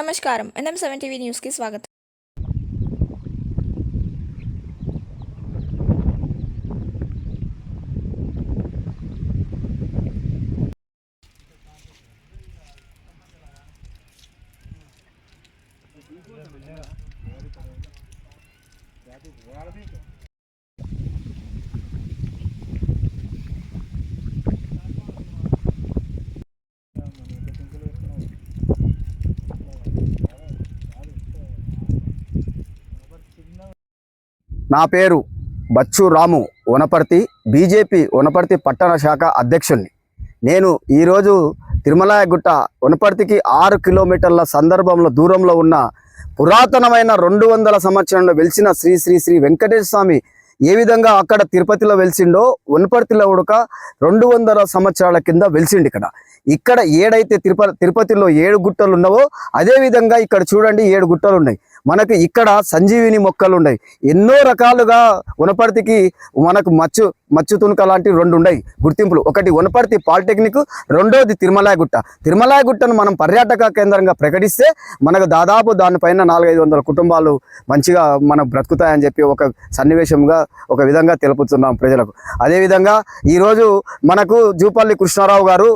నమస్కారం. NM7 TV న్యూస్‌కి స్వాగతం. నా పేరు బచ్చు రాము, వనపర్తి బీజేపీ వనపర్తి పట్టణ శాఖ అధ్యక్షుడిని. నేను ఈరోజు తిరుమలగుట్ట వనపర్తికి 6 కిలోమీటర్ల సందర్భంలో దూరంలో ఉన్న పురాతనమైన 200 సంవత్సరంలో వెలిసిన శ్రీ శ్రీ శ్రీ వెంకటేశ్వర స్వామి ఏ విధంగా అక్కడ తిరుపతిలో వెలిసిండో వనపర్తిలో ఉడక 200 సంవత్సరాల కింద వెలిసిండి. ఇక్కడ ఏడైతే తిరుపతిలో 7 గుట్టలు ఉన్నావో అదే విధంగా ఇక్కడ చూడండి 7 గుట్టలు ఉన్నాయి. మనకు ఇక్కడ సంజీవిని మొక్కలు ఉన్నాయి. ఎన్నో రకాలుగా వనపర్తికి మనకు మచ్చు తునక లాంటి 2 ఉన్నాయి గుర్తింపులు. ఒకటి వనపర్తి పాలిటెక్నిక్, రెండోది తిరుమలగుట్టను మనం పర్యాటక కేంద్రంగా ప్రకటిస్తే మనకు దాదాపు దానిపైన 400-500 కుటుంబాలు మంచిగా మనం బ్రతుకుతాయని చెప్పి ఒక సన్నివేశంగా ఒక విధంగా తెలుపుతున్నాం ప్రజలకు. అదేవిధంగా ఈరోజు మనకు జూపల్లి కృష్ణారావు గారు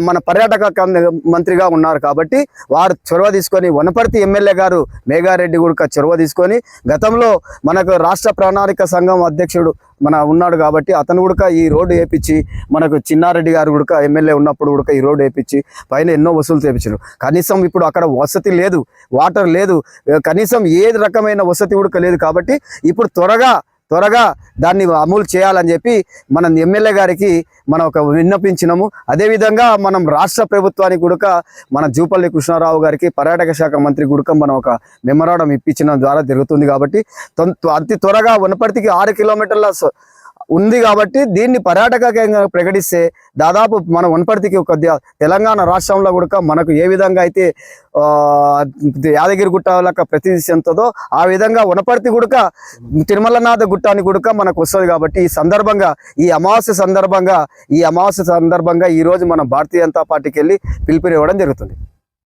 మన పర్యాటక మంత్రిగా ఉన్నారు కాబట్టి వారు చొరవ తీసుకొని వనపర్తి ఎమ్మెల్యే గారు మేఘారెడ్డి కూడా చొరవ తీసుకొని గతంలో మనకు రాష్ట్ర ప్రణాళిక సంఘం అధ్యక్షుడు ఉన్నాడు కాబట్టి అతను కూడా ఈ రోడ్డు వేయించి మనకు చిన్నారెడ్డి గారు కూడా ఎమ్మెల్యే ఉన్నప్పుడు కూడా ఈ రోడ్డు వేయించి పైన ఎన్నో వసూలు చేయించారు. కనీసం ఇప్పుడు అక్కడ వసతి లేదు, వాటర్ లేదు, కనీసం ఏ రకమైన వసతి కూడా లేదు. కాబట్టి ఇప్పుడు త్వరగా దాన్ని అమలు చేయాలని చెప్పి మనం ఎమ్మెల్యే గారికి మనం ఒక విన్నపించినాము. అదేవిధంగా మనం రాష్ట్ర ప్రభుత్వానికి కూడా మన జూపల్లి కృష్ణారావు గారికి పర్యాటక శాఖ మంత్రి కూడా మనం ఒక మెమరాండం ఇప్పించడం ద్వారా జరుగుతుంది. కాబట్టి అతి త్వరగా వనపర్తికి 6 కిలోమీటర్ల ఉంది కాబట్టి దీన్ని పర్యాటక కేంద్రంగా ప్రకటిస్తే దాదాపు మన వనపర్తికి ఒక తెలంగాణ రాష్ట్రంలో కూడా మనకు ఏ విధంగా అయితే యాదగిరి గుట్టలకు ప్రతినిధి చెందుతుందో ఆ విధంగా వనపర్తి కూడా తిరుమలనాథ గుట్టాన్ని కూడా మనకు వస్తుంది. కాబట్టి ఈ అమావాస్య సందర్భంగా ఈరోజు మనం భారతీయ జనతా పార్టీకి వెళ్ళి పిలుపునివ్వడం జరుగుతుంది.